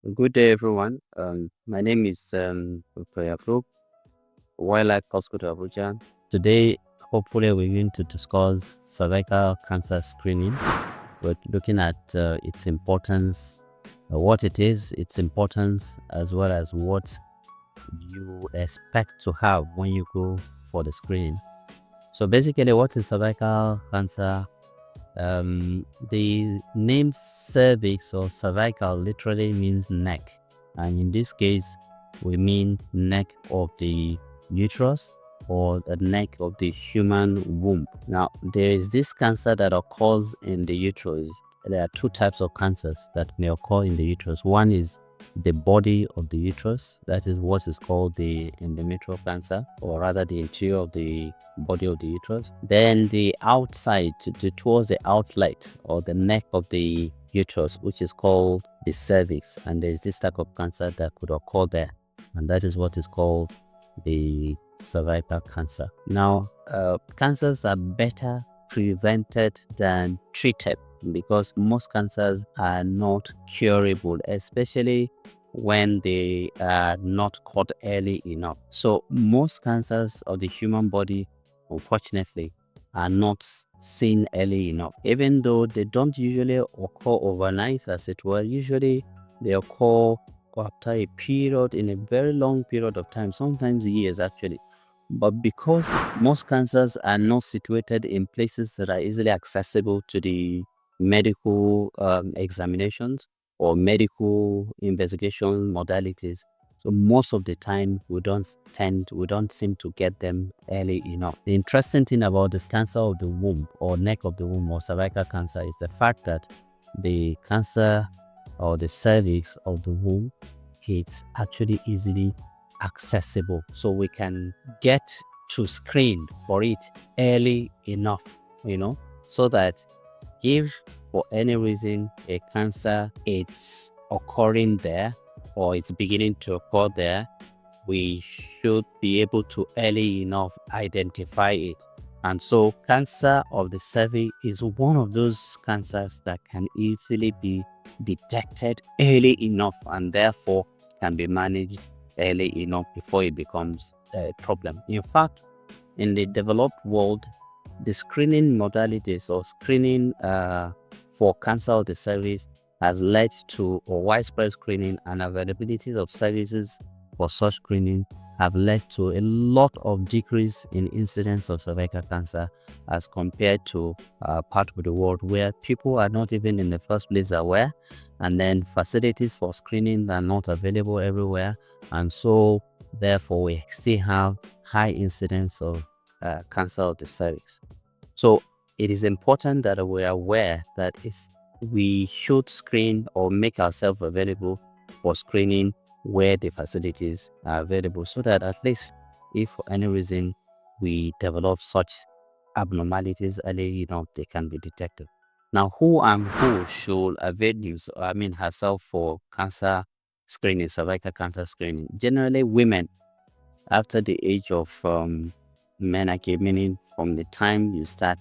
Good day, everyone. My name is Dr. Yakub, Wildlife Hospital, Abuja. Today, hopefully, we're going to discuss cervical cancer screening. We're looking at its importance, what it is, its importance, as well as what you expect to have when you go for the screening. So, basically, what is cervical cancer? The name cervix or cervical literally means neck, and in this case, we mean neck of the uterus or the neck of the human womb. Now, there is this cancer that occurs in the uterus. There are two types of cancers that may occur in the uterus. One is the body of the uterus, that is what is called the endometrial cancer, or rather the interior of the body of the uterus. Then the outside, towards the outlet or the neck of the uterus, which is called the cervix. And there's this type of cancer that could occur there, and that is what is called the cervical cancer. Now, cancers are better prevented than treated because most cancers are not curable, especially when they are not caught early enough. So most cancers of the human body, unfortunately, are not seen early enough. Even though they don't usually occur overnight, as it were, usually they occur after a period, in a very long period of time, sometimes years actually. But because most cancers are not situated in places that are easily accessible to the medical examinations or medical investigation modalities, so most of the time we don't seem to get them early enough. The interesting thing about this cancer of the womb or neck of the womb or cervical cancer is the fact that the cancer or the cervix of the womb, it's actually easily accessible. So we can get to screen for it early enough, so that if for any reason a cancer is occurring there or it's beginning to occur there, we should be able to early enough identify it. And so cancer of the cervix is one of those cancers that can easily be detected early enough and therefore can be managed early enough before it becomes a problem. In fact, in the developed world, the screening modalities or screening for cancer of the cervix has led to a widespread screening, and availability of services for such screening have led to a lot of decrease in incidence of cervical cancer as compared to part of the world where people are not even in the first place aware, and then facilities for screening are not available everywhere, and so therefore we still have high incidence of cancer of the cervix. So it is important that we are aware that we should screen or make ourselves available for screening where the facilities are available, so that at least if for any reason we develop such abnormalities early enough, they can be detected. Now, who and who should avail herself for cancer screening, cervical cancer screening? Generally, women after the age of menarche, meaning from the time you start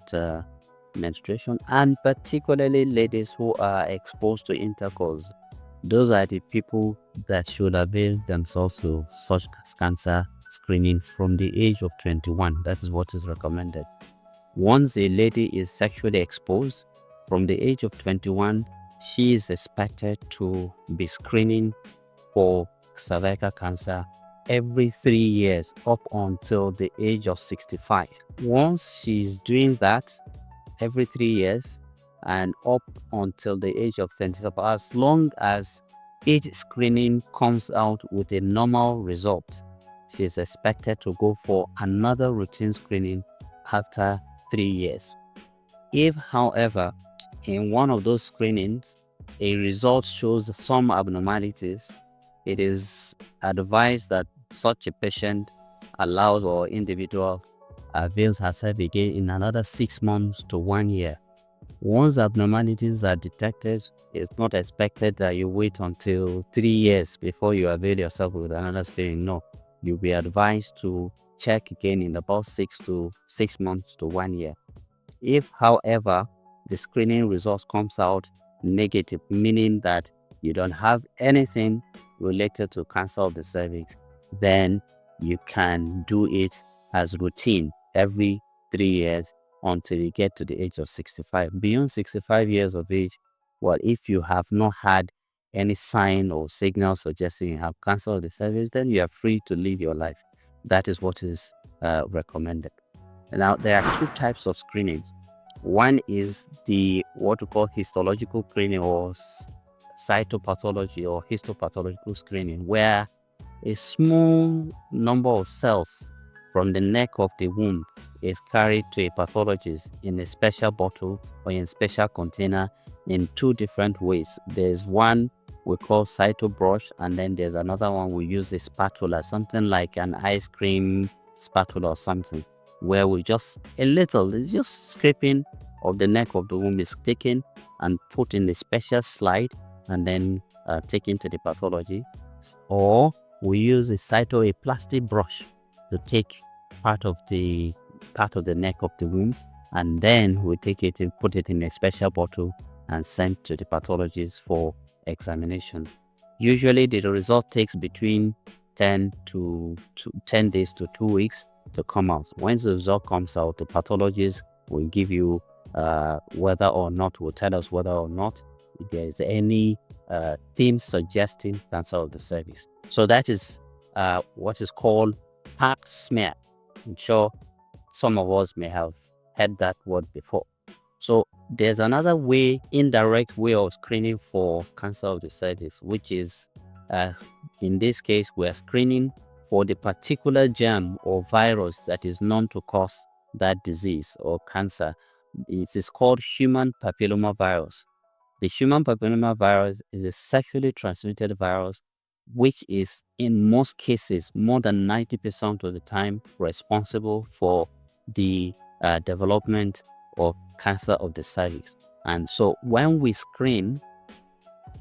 menstruation, and particularly ladies who are exposed to intercourse. Those are the people that should avail themselves to such cancer screening from the age of 21. That is what is recommended. Once a lady is sexually exposed from the age of 21, she is expected to be screening for cervical cancer every 3 years up until the age of 65. Once she's doing that every 3 years and up until the age of 75, as long as each screening comes out with a normal result, she is expected to go for another routine screening after 3 years. If, however, in one of those screenings, a result shows some abnormalities, it is advised that such a patient allows or individual avails herself again in another 6 months to 1 year. Once abnormalities are detected, it's not expected that you wait until 3 years before you avail yourself with another screening. No, you'll be advised to check again in about 6 months to 1 year. If, however, the screening results comes out negative, meaning that you don't have anything related to cancer of the cervix, then you can do it as routine every 3 years until you get to the age of 65. Beyond 65 years of age, well, if you have not had any sign or signal suggesting you have cancer of the cervix, then you are free to live your life. That is what is recommended. Now, there are two types of screenings. One is the what we call histological screening or cytopathology or histopathological screening, where a small number of cells from the neck of the womb is carried to a pathologist in a special bottle or in a special container in two different ways. There's one we call cytobrush, and then there's another one we use a spatula, something like an ice cream spatula or something, where we just it's just scraping of the neck of the womb is taken and put in a special slide and then taken to the pathologist. Or we use a plastic brush to take part of the neck of the womb, and then we take it and put it in a special bottle and send to the pathologist for examination. Usually the result takes between 10 days to 2 weeks to come out. Once the result comes out, the pathologist will give you will tell us whether or not there is any theme suggesting cancer of the cervix. So that is what is called pap smear. I'm sure some of us may have heard that word before. So there's another indirect way of screening for cancer of the cervix, which is in this case we're screening for the particular germ or virus that is known to cause that disease or cancer. It is called human papillomavirus. The human papillomavirus is a sexually transmitted virus, which is in most cases, more than 90% of the time, responsible for the development of cancer of the cervix. And so when we screen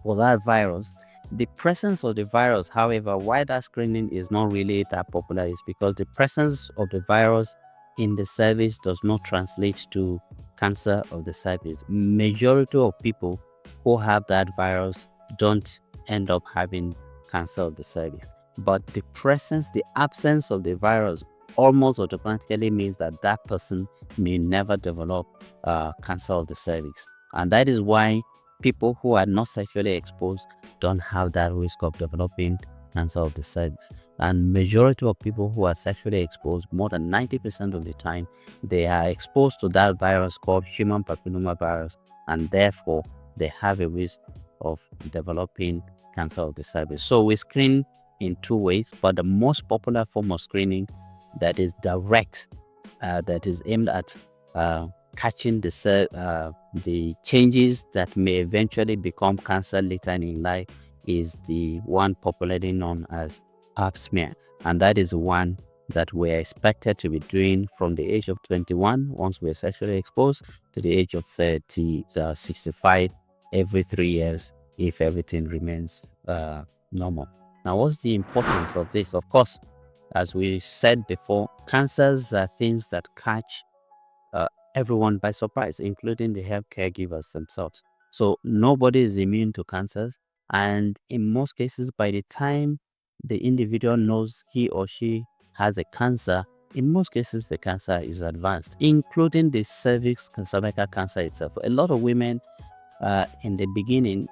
for that virus, the presence of the virus, however, why that screening is not really that popular is because the presence of the virus in the cervix does not translate to cancer of the cervix. Majority of people who have that virus don't end up having cancer of the cervix. But the absence of the virus almost automatically means that that person may never develop cancer of the cervix. And that is why people who are not sexually exposed don't have that risk of developing cancer of the cervix. And majority of people who are sexually exposed, more than 90% of the time, they are exposed to that virus called human papillomavirus, and therefore they have a risk of developing cancer of the cervix. So we screen in two ways, but the most popular form of screening that is direct, that is aimed at catching the changes that may eventually become cancer later in life is the one popularly known as pap smear, and that is one that we're expected to be doing from the age of 21 once we're sexually exposed to the age of 65 every 3 years if everything remains normal. Now, what's the importance of this? Of course, as we said before, cancers are things that catch everyone by surprise, including the health caregivers themselves. So nobody is immune to cancers, and in most cases, by the time the individual knows he or she has a cancer, in most cases the cancer is advanced, including the cervical cancer itself. A lot of women in the beginning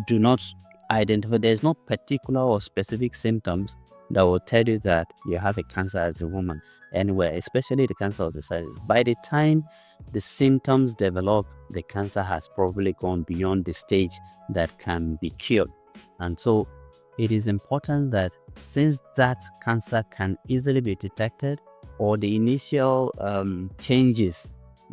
do not identify. There's no particular or specific symptoms that will tell you that you have a cancer as a woman anywhere, especially the cancer of the cervix. By the time the symptoms develop, the cancer has probably gone beyond the stage that can be cured. And so it is important that since that cancer can easily be detected, or the initial changes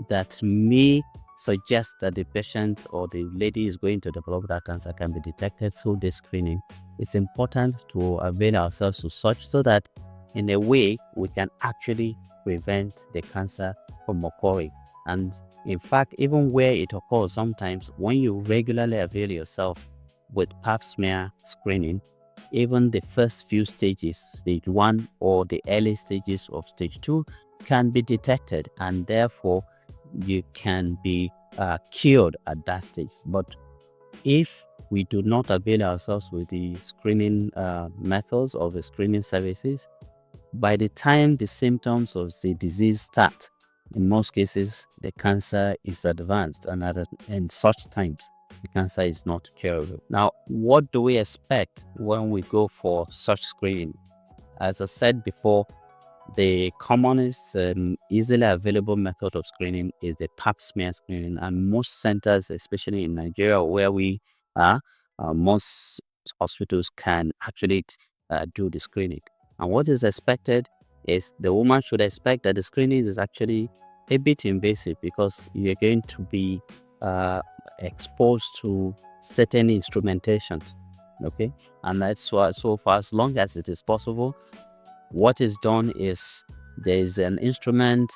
that may suggest that the patient or the lady is going to develop that cancer can be detected through this screening, it's important to avail ourselves to such so that in a way we can actually prevent the cancer from occurring. And in fact, even where it occurs, sometimes when you regularly avail yourself with pap smear screening, even the first few stages, stage 1 or the early stages of stage 2, can be detected, and therefore you can be cured at that stage. But if we do not avail ourselves with the screening methods or the screening services, by the time the symptoms of the disease start, in most cases, the cancer is advanced, and in such times, the cancer is not curable. Now, what do we expect when we go for such screening? As I said before, the commonest easily available method of screening is the pap smear screening, and most centers, especially in Nigeria where we are, most hospitals can actually do the screening. And what is expected is the woman should expect that the screening is actually a bit invasive, because you're going to be uh, exposed to certain instrumentations. Okay, and that's why, so for as long as it is possible, what is done is there is an instrument,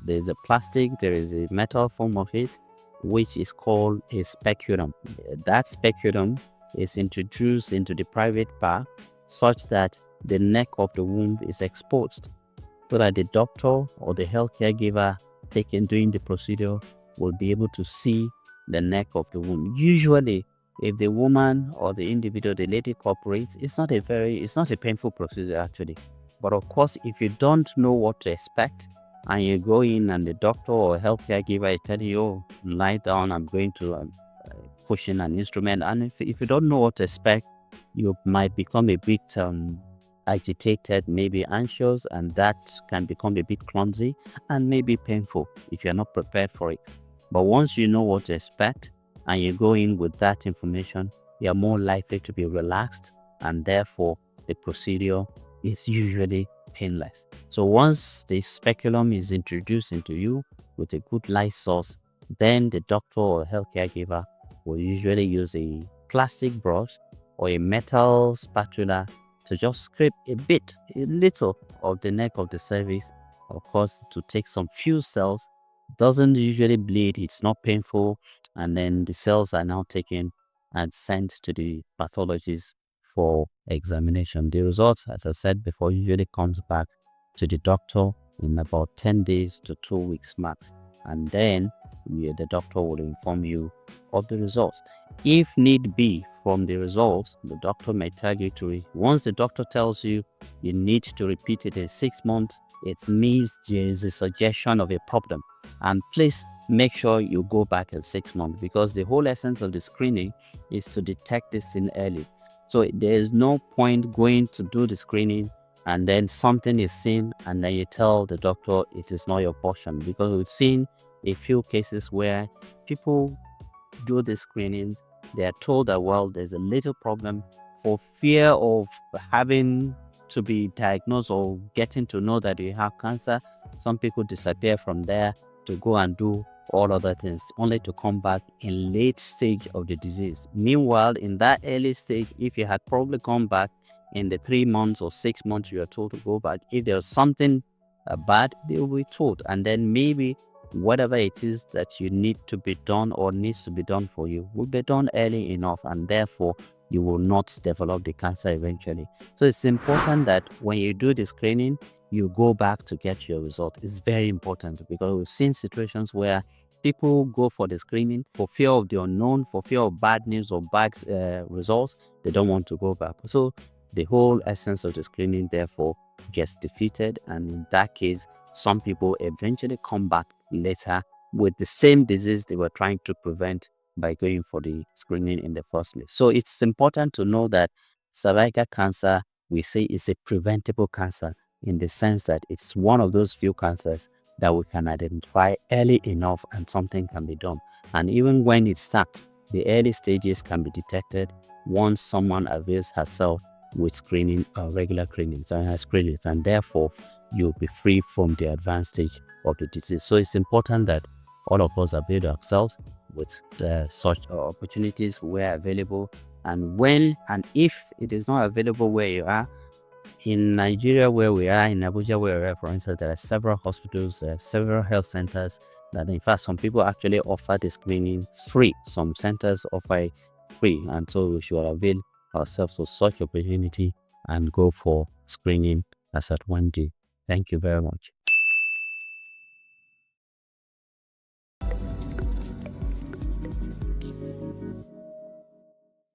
there is a plastic, there is a metal form of it, which is called a speculum. That speculum is introduced into the private part such that the neck of the womb is exposed, so that the doctor or the healthcare giver doing the procedure will be able to see the neck of the womb. Usually, if the woman or the individual, the lady cooperates, it's not a painful procedure actually. But of course, if you don't know what to expect, and you go in and the doctor or healthcare giver is telling you, oh, lie down, I'm going to push in an instrument, and if you don't know what to expect, you might become a bit agitated, maybe anxious, and that can become a bit clumsy and maybe painful if you're not prepared for it. But once you know what to expect and you go in with that information, you're more likely to be relaxed, and therefore the procedure is usually painless. So once the speculum is introduced into you with a good light source, then the doctor or healthcare giver will usually use a plastic brush or a metal spatula to just scrape a little of the neck of the cervix, of course, to take some few cells. Doesn't usually bleed, it's not painful, and then the cells are now taken and sent to the pathologist for examination. The results, as I said before, usually comes back to the doctor in about 10 days to 2 weeks max, and then the doctor will inform you of the results. If need be, from the results, the doctor may tell you once the doctor tells you you need to repeat it in 6 months, it means there is a suggestion of a problem. And please make sure you go back in 6 months, because the whole essence of the screening is to detect this in early. So there is no point going to do the screening and then something is seen and then you tell the doctor it is not your portion, because we've seen a few cases where people do the screening, they are told that, well, there's a little problem. For fear of having to be diagnosed or getting to know that you have cancer, some people disappear from there to go and do all other things, only to come back in late stage of the disease. Meanwhile, in that early stage, if you had probably come back in the 3 months or 6 months you are told to go back, if there's something bad, they will be told, and then maybe whatever it is that you need to be done or needs to be done for you will be done early enough, and therefore you will not develop the cancer eventually. So it's important that when you do the screening, you go back to get your result. It's very important, because we've seen situations where people go for the screening for fear of the unknown, for fear of bad news or bad results. They don't want to go back. So the whole essence of the screening therefore gets defeated, and in that case, some people eventually come back later with the same disease they were trying to prevent by going for the screening in the first place. So it's important to know that cervical cancer, we say, is a preventable cancer, in the sense that it's one of those few cancers that we can identify early enough and something can be done. And even when it starts, the early stages can be detected once someone avails herself with screening, regular screenings, and therefore you'll be free from the advanced stage of the disease. So it's important that all of us avail ourselves with such opportunities where available, and when and if it is not available where you are. In Nigeria, where we are, in Abuja, where we are, for instance, there are several hospitals, several health centers that, in fact, some people actually offer the screening free. Some centers offer free, and so we should avail ourselves of such opportunity and go for screening as at one day. Thank you very much.